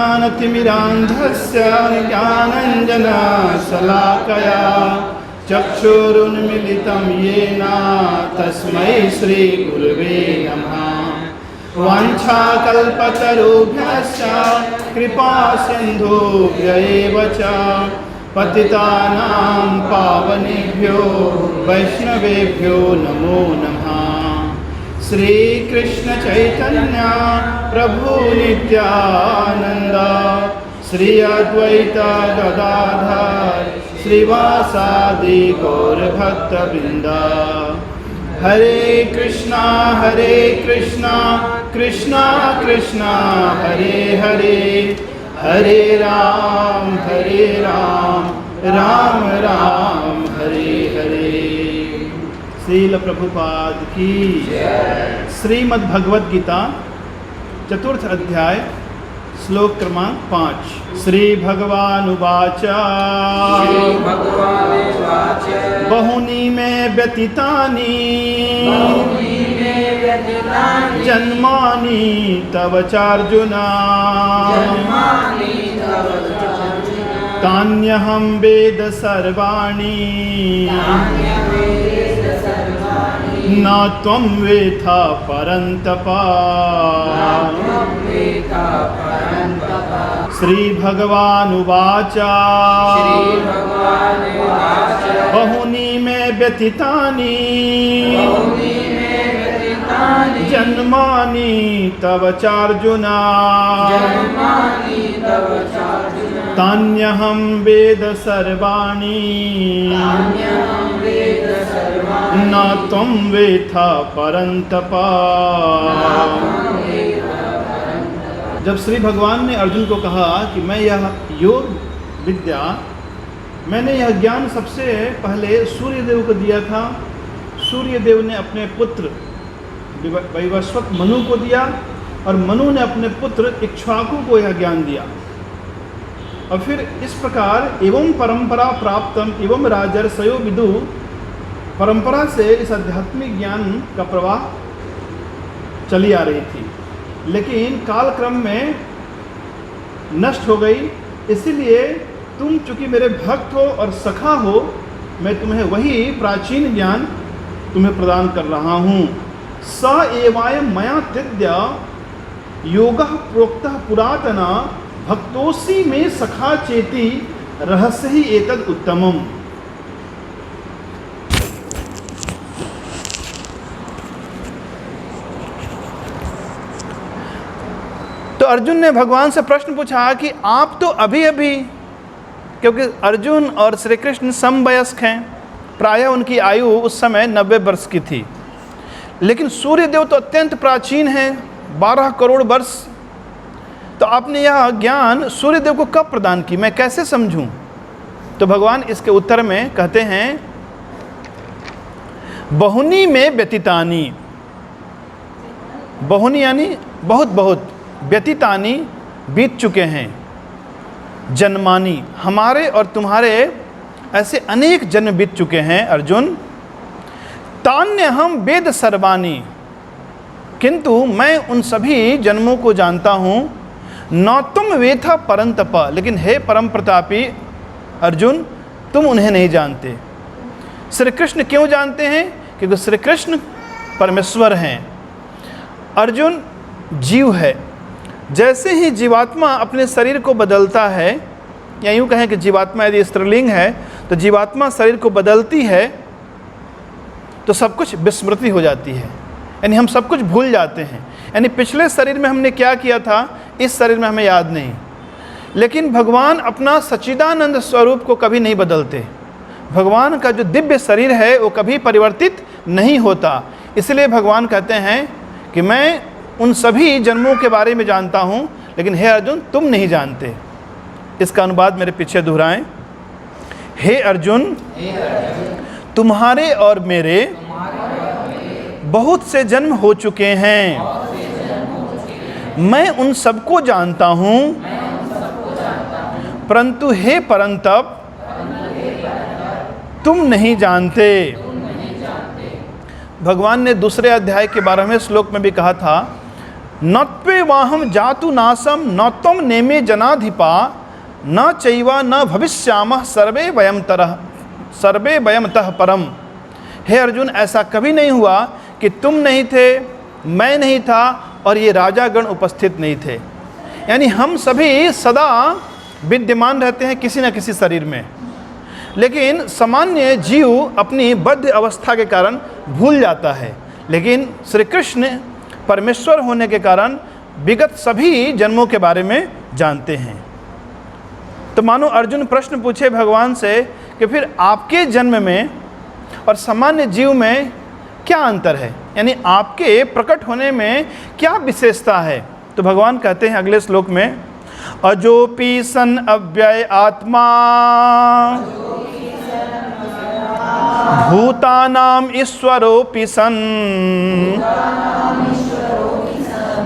ज्ञानतिमिरान्धस्य ज्ञानञ्जनशलाकया चक्षुरुन्मिलितं येन तस्मै श्रीगुरुवे नमः। वाञ्छाकल्पतरुभ्यश्च कृपासिन्धुभ्य एव च पतितानां पावनेभ्यो वैष्णवेभ्यो नमो नमः। श्रीकृष्ण चैतन्य प्रभु नित्यानंद श्री अद्वैत गदाधर श्रीवासादि गौर भक्तवृंद। हरे कृष्णा कृष्णा कृष्णा हरे हरे, हरे राम राम राम हरे हरे। श्रील प्रभुपाद की श्रीमद् भगवद गीता चतुर्थ अध्याय श्लोक क्रमांक 5। श्री भगवानुवाच बहुनी में व्यतीतानि जन्मानि तव चार्जुन तान्यहं वेद सर्वाणि न त्वं वेत्था परन्तप। श्री भगवानुवाच बहुनी में व्यतीतानि जन्मानि तव चार्जुन तान्यहं वेद सर्वाणि न त्वं वेत्था परन्तप। जब श्री भगवान ने अर्जुन को कहा कि मैं यह योग विद्या, मैंने यह ज्ञान सबसे पहले सूर्यदेव को दिया था। सूर्यदेव ने अपने पुत्र वैवस्वत मनु को दिया और मनु ने अपने पुत्र इक्ष्वाकु को यह ज्ञान दिया। और फिर इस प्रकार एवं परंपरा प्राप्तम एवं राजर्षयो विदु, परंपरा से इस आध्यात्मिक ज्ञान का प्रवाह चली आ रही थी, लेकिन कालक्रम में नष्ट हो गई। इसीलिए तुम चूँकि मेरे भक्त हो और सखा हो, मैं तुम्हें वही प्राचीन ज्ञान तुम्हें प्रदान कर रहा हूँ। स एवायं मया तद्य योगः प्रोक्तः पुरातना भक्तोसी में सखा चेति रहस्य ही एतद उत्तमम। तो अर्जुन ने भगवान से प्रश्न पूछा कि आप तो अभी अभी, क्योंकि अर्जुन और श्री कृष्ण समवयस्क हैं, प्रायः उनकी आयु उस समय 90 वर्ष की थी, लेकिन सूर्यदेव तो अत्यंत प्राचीन हैं, 12 करोड़ वर्ष। तो आपने यह ज्ञान सूर्यदेव को कब प्रदान की, मैं कैसे समझूं? तो भगवान इसके उत्तर में कहते हैं बहुनी में व्यतीतानि। बहुनी यानी बहुत बहुत, व्यतीतानि बीत चुके हैं, जन्मानि हमारे और तुम्हारे ऐसे अनेक जन्म बीत चुके हैं अर्जुन। तान्य हम वेद सर्वाणि, किंतु मैं उन सभी जन्मों को जानता हूँ। न तुम वेथा परंतप, लेकिन हे परम प्रतापी अर्जुन तुम उन्हें नहीं जानते। श्री कृष्ण क्यों जानते हैं? क्योंकि श्री कृष्ण परमेश्वर हैं, अर्जुन जीव है। जैसे ही जीवात्मा अपने शरीर को बदलता है, या यूँ कहें कि जीवात्मा यदि स्त्रीलिंग है तो जीवात्मा शरीर को बदलती है तो सब कुछ विस्मृति हो जाती है, यानी हम सब कुछ भूल जाते हैं। यानी पिछले शरीर में हमने क्या किया था, इस शरीर में हमें याद नहीं। लेकिन भगवान अपना सच्चिदानंद स्वरूप को कभी नहीं बदलते। भगवान का जो दिव्य शरीर है वो कभी परिवर्तित नहीं होता। इसलिए भगवान कहते हैं कि मैं उन सभी जन्मों के बारे में जानता हूँ, लेकिन हे अर्जुन तुम नहीं जानते। इसका अनुवाद मेरे पीछे दोहराएं। हे अर्जुन, तुम्हारे और मेरे बहुत से जन्म हो चुके हैं, मैं उन सबको जानता हूँ, परंतु हे परंतप तुम नहीं जानते। भगवान ने दूसरे अध्याय के 12वें श्लोक में भी कहा था, नत्वे वाहम जातु नासम न त्वं नेमे जनाधिपा न चैवा न भविष्यामः सर्वे वयमतः परम। हे अर्जुन, ऐसा कभी नहीं हुआ कि तुम नहीं थे, मैं नहीं था और ये राजागण उपस्थित नहीं थे। यानी हम सभी सदा विद्यमान रहते हैं किसी न किसी शरीर में, लेकिन सामान्य जीव अपनी बद्ध अवस्था के कारण भूल जाता है, लेकिन श्री कृष्ण परमेश्वर होने के कारण विगत सभी जन्मों के बारे में जानते हैं। तो मानो अर्जुन प्रश्न पूछे भगवान से कि फिर आपके जन्म में और सामान्य जीव में क्या अंतर है, यानी आपके प्रकट होने में क्या विशेषता है। तो भगवान कहते हैं अगले श्लोक में, अजोपि सन अव्यय आत्मा भूतानाम ईश्वरोपि सन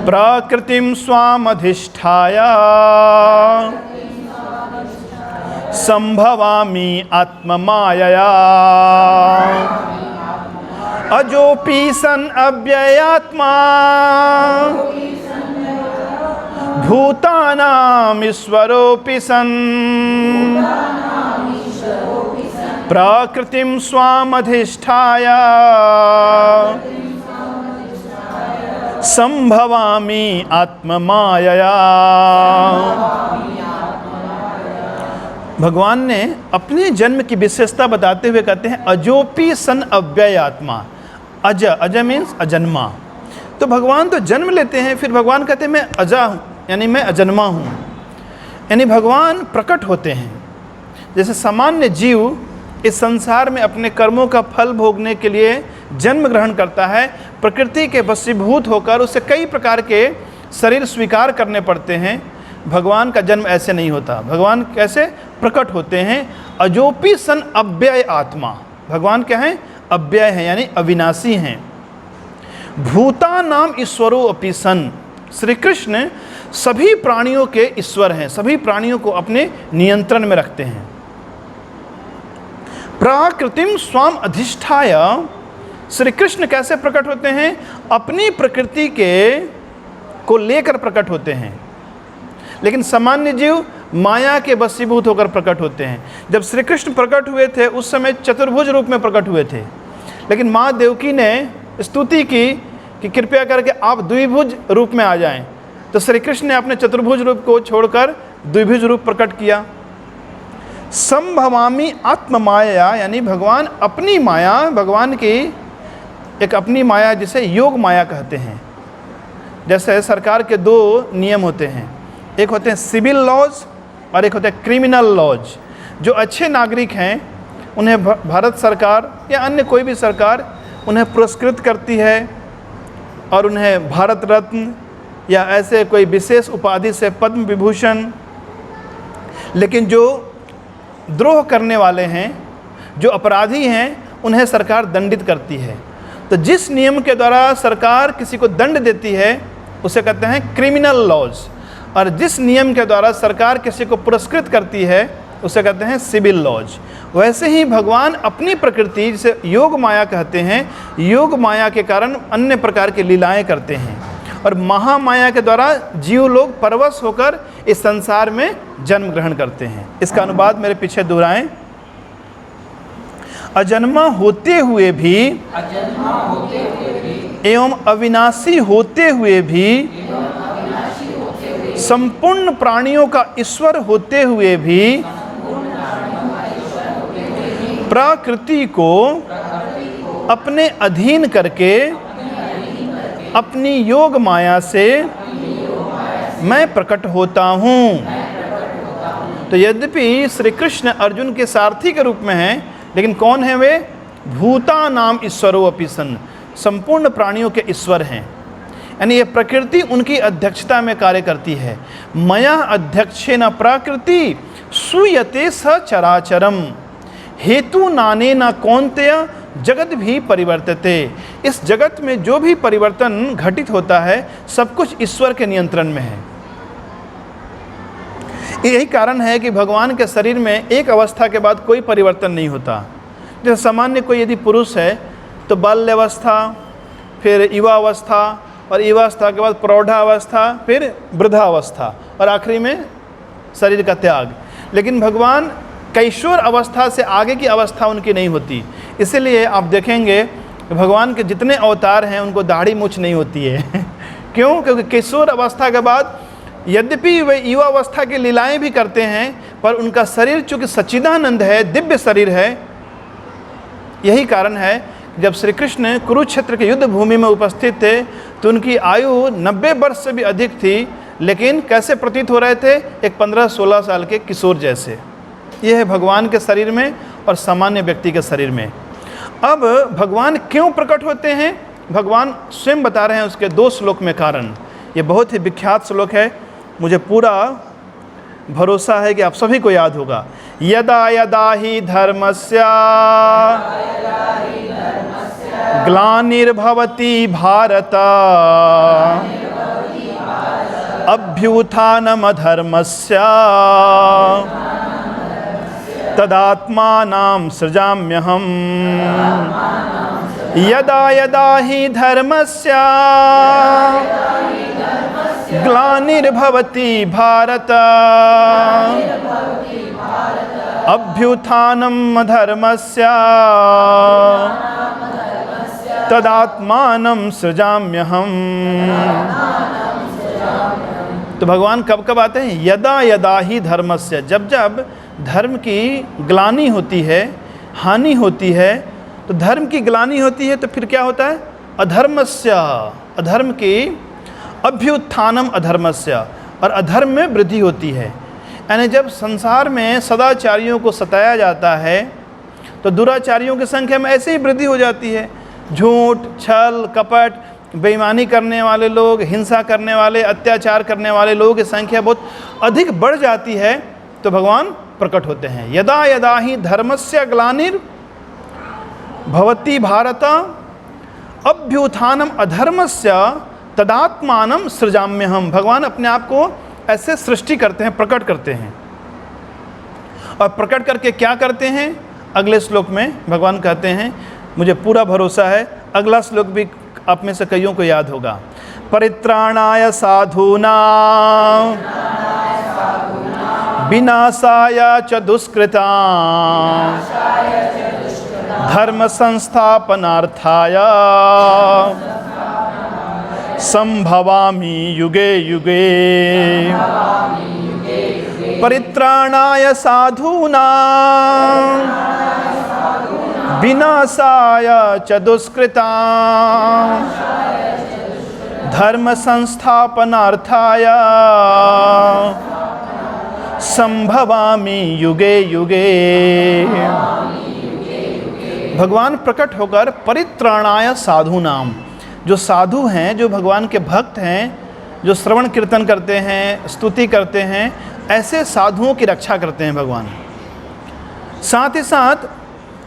प्रकृतिम स्वामधिष्ठाय संभवामि आत्ममायया। अजोपि सन अव्ययात्मा भूतानाम ईश्वरोपि सन प्रकृतिम स्वामधिष्ठाय संभवामि आत्ममायया। भगवान ने अपने जन्म की विशेषता बताते हुए कहते हैं अजोपि सन अव्यय आत्मा। अज मीन्स अजन्मा। तो भगवान तो जन्म लेते हैं, फिर भगवान कहते हैं मैं अजा हूँ, यानी मैं अजन्मा हूँ। यानी भगवान प्रकट होते हैं। जैसे सामान्य जीव इस संसार में अपने कर्मों का फल भोगने के लिए जन्म ग्रहण करता है, प्रकृति के वशीभूत होकर उसे कई प्रकार के शरीर स्वीकार करने पड़ते हैं। भगवान का जन्म ऐसे नहीं होता। भगवान कैसे प्रकट होते हैं? अजोपि सन अव्यय आत्मा। भगवान क्या हैं? अव्यय हैं, यानी अविनाशी हैं। भूता नाम ईश्वरो अपि सन। श्री कृष्ण सभी प्राणियों के ईश्वर हैं, सभी प्राणियों को अपने नियंत्रण में रखते हैं। प्रकृतिम स्वाम अधिष्ठाय। श्री कृष्ण कैसे प्रकट होते हैं? अपनी प्रकृति को लेकर प्रकट होते हैं। लेकिन सामान्य जीव माया के वशीभूत होकर प्रकट होते हैं। जब श्री कृष्ण प्रकट हुए थे उस समय चतुर्भुज रूप में प्रकट हुए थे, लेकिन माँ देवकी ने स्तुति की कि कृपया करके आप द्विभुज रूप में आ जाएं। तो श्री कृष्ण ने अपने चतुर्भुज रूप को छोड़कर द्विभुज रूप प्रकट किया। संभवामि आत्ममाया, यानी भगवान अपनी माया, भगवान की एक अपनी माया जिसे योग माया कहते हैं। जैसे सरकार के दो नियम होते हैं, एक होते हैं सिविल लॉज और एक होते हैं क्रिमिनल लॉज। जो अच्छे नागरिक हैं उन्हें भारत सरकार या अन्य कोई भी सरकार उन्हें पुरस्कृत करती है और उन्हें भारत रत्न या ऐसे कोई विशेष उपाधि से पद्म विभूषण। लेकिन जो द्रोह करने वाले हैं, जो अपराधी हैं, उन्हें सरकार दंडित करती है। तो जिस नियम के द्वारा सरकार किसी को दंड देती है उसे कहते हैं क्रिमिनल लॉज, और जिस नियम के द्वारा सरकार किसी को पुरस्कृत करती है उसे कहते हैं सिविल लॉज। वैसे ही भगवान अपनी प्रकृति, जिसे योग माया कहते हैं, योग माया के कारण अन्य प्रकार की लीलाएं करते हैं, और महामाया के द्वारा जीव लोग परवश होकर इस संसार में जन्म ग्रहण करते हैं। इसका अनुवाद मेरे पीछे दोहराएं। अजन्मा होते हुए भी एवं अविनाशी होते हुए भी, संपूर्ण प्राणियों का ईश्वर होते हुए भी, प्रकृति को अपने अधीन करके अपनी योग माया से मैं प्रकट होता हूँ। तो यद्यपि श्री कृष्ण अर्जुन के सारथी के रूप में हैं, लेकिन कौन है वे? भूता नाम ईश्वरो अपि सन। संपूर्ण प्राणियों के ईश्वर हैं, यानी ये प्रकृति उनकी अध्यक्षता में कार्य करती है। मया अध्यक्षेन प्रकृति सूयते सचराचरम हेतु नाने न कौन्तेय जगत भी परिवर्तते। इस जगत में जो भी परिवर्तन घटित होता है सब कुछ ईश्वर के नियंत्रण में है। यही कारण है कि भगवान के शरीर में एक अवस्था के बाद कोई परिवर्तन नहीं होता। जैसे सामान्य कोई यदि पुरुष है तो बाल्यावस्था, फिर युवावस्था और युवावस्था के बाद प्रौढ़ावस्था, फिर वृद्धावस्था और आखिरी में शरीर का त्याग। लेकिन भगवान कैशोर अवस्था से आगे की अवस्था उनकी नहीं होती। इसीलिए आप देखेंगे भगवान के जितने अवतार हैं उनको दाढ़ी मूछ नहीं होती है क्यों? क्योंकि किशोर अवस्था के बाद यद्यपि वे युवावस्था की लीलाएं भी करते हैं, पर उनका शरीर चूँकि सच्चिदानंद है, दिव्य शरीर है। यही कारण है जब श्री कृष्ण कुरुक्षेत्र के युद्ध भूमि में उपस्थित थे तो उनकी आयु 90 वर्ष से भी अधिक थी, लेकिन कैसे प्रतीत हो रहे थे? एक 15-16 साल के किशोर जैसे। यह है भगवान के शरीर में और सामान्य व्यक्ति के शरीर में। अब भगवान क्यों प्रकट होते हैं? भगवान स्वयं बता रहे हैं उसके 2 श्लोक में कारण। ये बहुत ही विख्यात श्लोक है, मुझे पूरा भरोसा है कि आप सभी को याद होगा। यदा यदा ही धर्मस्य ग्लानिर्भवति भारत अभ्युत्थानमधर्मस्य तदात्मानं सृजाम्यहम्। यदा यदा हि धर्मस्य ग्लानिर्भवति भारत अभ्युत्थानम् अधर्मस्य तदात्मानं सृजाम्यहम्। तो भगवान कब कब आते हैं? यदा यदा ही धर्मस्य, जब जब धर्म की ग्लानि होती है, हानि होती है, तो धर्म की ग्लानि होती है तो फिर क्या होता है? अधर्मस्य, अधर्म की अभ्युत्थानम अधर्मस्य, और अधर्म में वृद्धि होती है। यानी जब संसार में सदाचारियों को सताया जाता है तो दुराचारियों की संख्या में ऐसे ही वृद्धि हो जाती है। झूठ, छल, कपट, बेईमानी करने वाले लोग, हिंसा करने वाले, अत्याचार करने वाले लोगों की संख्या बहुत अधिक बढ़ जाती है। तो भगवान प्रकट होते हैं। यदा यदा ही धर्मस्य ग्लानिर भवति भारत अभ्युत्थानम अधर्मस्य तदात्मानं सृजाम्यहम्। भगवान अपने आप को ऐसे सृष्टि करते हैं, प्रकट करते हैं। और प्रकट करके क्या करते हैं? अगले श्लोक में भगवान कहते हैं, मुझे पूरा भरोसा है अगला श्लोक भी आप में से कईयों को याद होगा। परित्राणाय साधूनां विनाशाय च दुष्कृतां धर्म संस्थापनार्थाय संभवामि युगे युगे। परित्राणाय साधूनां विनाशाय च दुष्कृतां धर्म संस्थापनार्थाय संभवामि युगे युगे। भगवान प्रकट होकर परित्राणाय साधूनाम, जो साधु हैं, जो भगवान के भक्त हैं, जो श्रवण कीर्तन करते हैं, स्तुति करते हैं, ऐसे साधुओं की रक्षा करते हैं भगवान। साथ ही साथ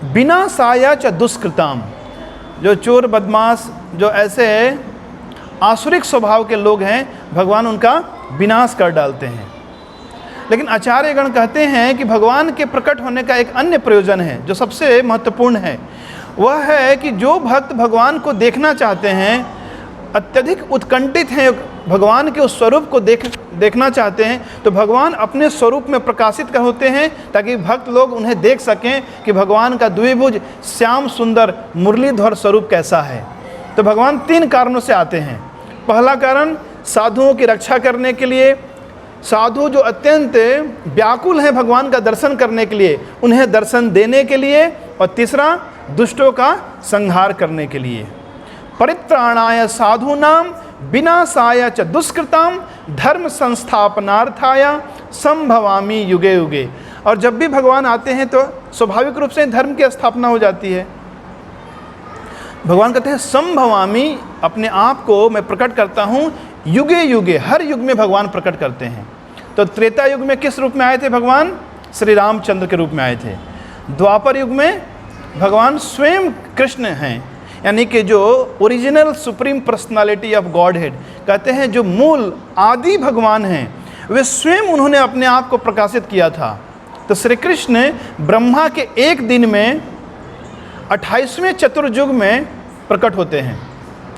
विनाशाय च दुष्कृताम, जो चोर बदमाश, जो ऐसे आसुरिक स्वभाव के लोग हैं, भगवान उनका विनाश कर डालते हैं। लेकिन आचार्यगण कहते हैं कि भगवान के प्रकट होने का एक अन्य प्रयोजन है जो सबसे महत्वपूर्ण है। वह है कि जो भक्त भगवान को देखना चाहते हैं, अत्यधिक उत्कंठित हैं, भगवान के उस स्वरूप को देखना चाहते हैं, तो भगवान अपने स्वरूप में प्रकाशित होते हैं ताकि भक्त लोग उन्हें देख सकें कि भगवान का द्विभुज श्याम सुंदर मुरलीधर स्वरूप कैसा है। तो भगवान 3 कारणों से आते हैं। पहला कारण साधुओं की रक्षा करने के लिए, साधु जो अत्यंत व्याकुल हैं भगवान का दर्शन करने के लिए, उन्हें दर्शन देने के लिए, और तीसरा दुष्टों का संहार करने के लिए। परित्राणाय साधूनां विनाशाय च दुष्कृतां धर्म संस्थापनार्थाय संभवामि युगे युगे। और जब भी भगवान आते हैं तो स्वाभाविक रूप से धर्म की स्थापना हो जाती है। भगवान कहते हैं संभवामि, अपने आप को मैं प्रकट करता हूँ युगे युगे, हर युग में भगवान प्रकट करते हैं। तो त्रेता युग में किस रूप में आए थे भगवान? श्री रामचंद्र के रूप में आए थे। द्वापर युग में भगवान स्वयं कृष्ण हैं, यानी कि जो original supreme personality of God head कहते हैं, जो मूल आदि भगवान हैं, वे स्वयं उन्होंने अपने आप को प्रकाशित किया था। तो श्री कृष्ण ब्रह्मा के एक दिन में 28वें चतुर्युग में प्रकट होते हैं।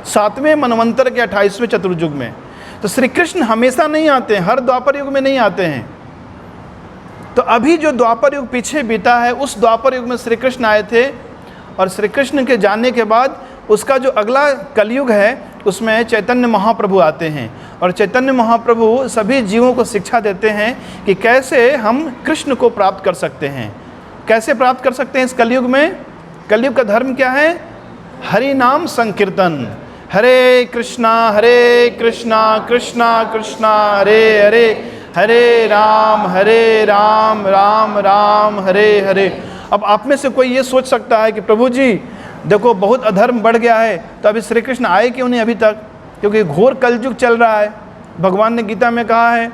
7वें मनवंतर के 28वें चतुर्युग में। तो श्री कृष्ण हमेशा नहीं आते हैं, हर द्वापर युग में नहीं आते हैं। तो अभी जो द्वापर युग पीछे बीता है, उस द्वापर युग में श्री कृष्ण आए थे, और श्री कृष्ण के जाने के बाद उसका जो अगला कलयुग है उसमें चैतन्य महाप्रभु आते हैं, और चैतन्य महाप्रभु सभी जीवों को शिक्षा देते हैं कि कैसे हम कृष्ण को प्राप्त कर सकते हैं, कैसे प्राप्त कर सकते हैं इस कलयुग में। कलयुग का धर्म क्या है? हरि नाम संकीर्तन, हरे कृष्णा कृष्णा कृष्णा हरे हरे, हरे राम राम राम हरे हरे। अब आप में से कोई ये सोच सकता है कि प्रभु जी देखो बहुत अधर्म बढ़ गया है, तो अभी श्री कृष्ण आए क्यों नहीं अभी तक? क्योंकि घोर कलयुग चल रहा है। भगवान ने गीता में कहा है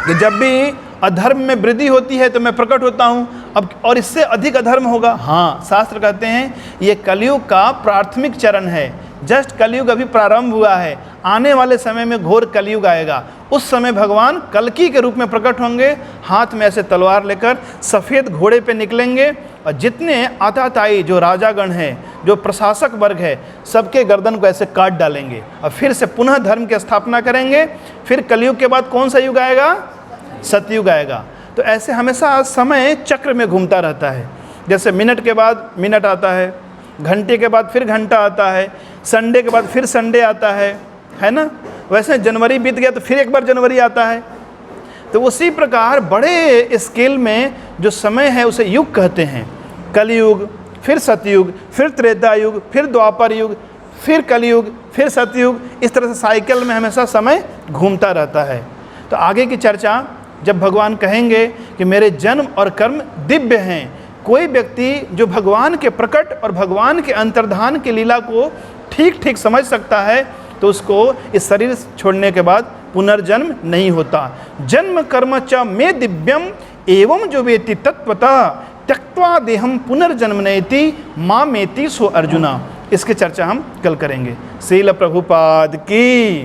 कि जब भी अधर्म में वृद्धि होती है तो मैं प्रकट होता हूँ, अब और इससे अधिक अधर्म होगा। हाँ, शास्त्र कहते हैं ये कलयुग का प्राथमिक चरण है, जस्ट कलयुग अभी प्रारंभ हुआ है, आने वाले समय में घोर कलयुग आएगा। उस समय भगवान कल्की के रूप में प्रकट होंगे, हाथ में ऐसे तलवार लेकर सफ़ेद घोड़े पे निकलेंगे, और जितने आताताई जो राजागण हैं, जो प्रशासक वर्ग है, सबके गर्दन को ऐसे काट डालेंगे, और फिर से पुनः धर्म की स्थापना करेंगे। फिर कलयुग के बाद कौन सा युग आएगा? सतयुग आएगा। तो ऐसे हमेशा समय चक्र में घूमता रहता है। जैसे मिनट के बाद मिनट आता है, घंटे के बाद फिर घंटा आता है, संडे के बाद फिर संडे आता है ना? वैसे जनवरी बीत गया तो फिर एक बार जनवरी आता है। तो उसी प्रकार बड़े स्केल में जो समय है उसे युग कहते हैं। कलयुग, फिर सतयुग, फिर त्रेता युग, फिर द्वापर युग, फिर कलयुग, फिर सतयुग, इस तरह से साइकिल में हमेशा समय घूमता रहता है। तो आगे की चर्चा जब भगवान कहेंगे कि मेरे जन्म और कर्म दिव्य हैं, कोई व्यक्ति जो भगवान के प्रकट और भगवान के अंतर्धान की लीला को ठीक ठीक समझ सकता है, तो उसको इस शरीर छोड़ने के बाद पुनर्जन्म नहीं होता। जन्म कर्म च मे दिव्यम एवं जो वेति तत्वतः त्यक्त्वा देहम पुनर्जन्म नयति मामेति सो अर्जुना। इसकी चर्चा हम कल करेंगे। श्रील प्रभुपाद की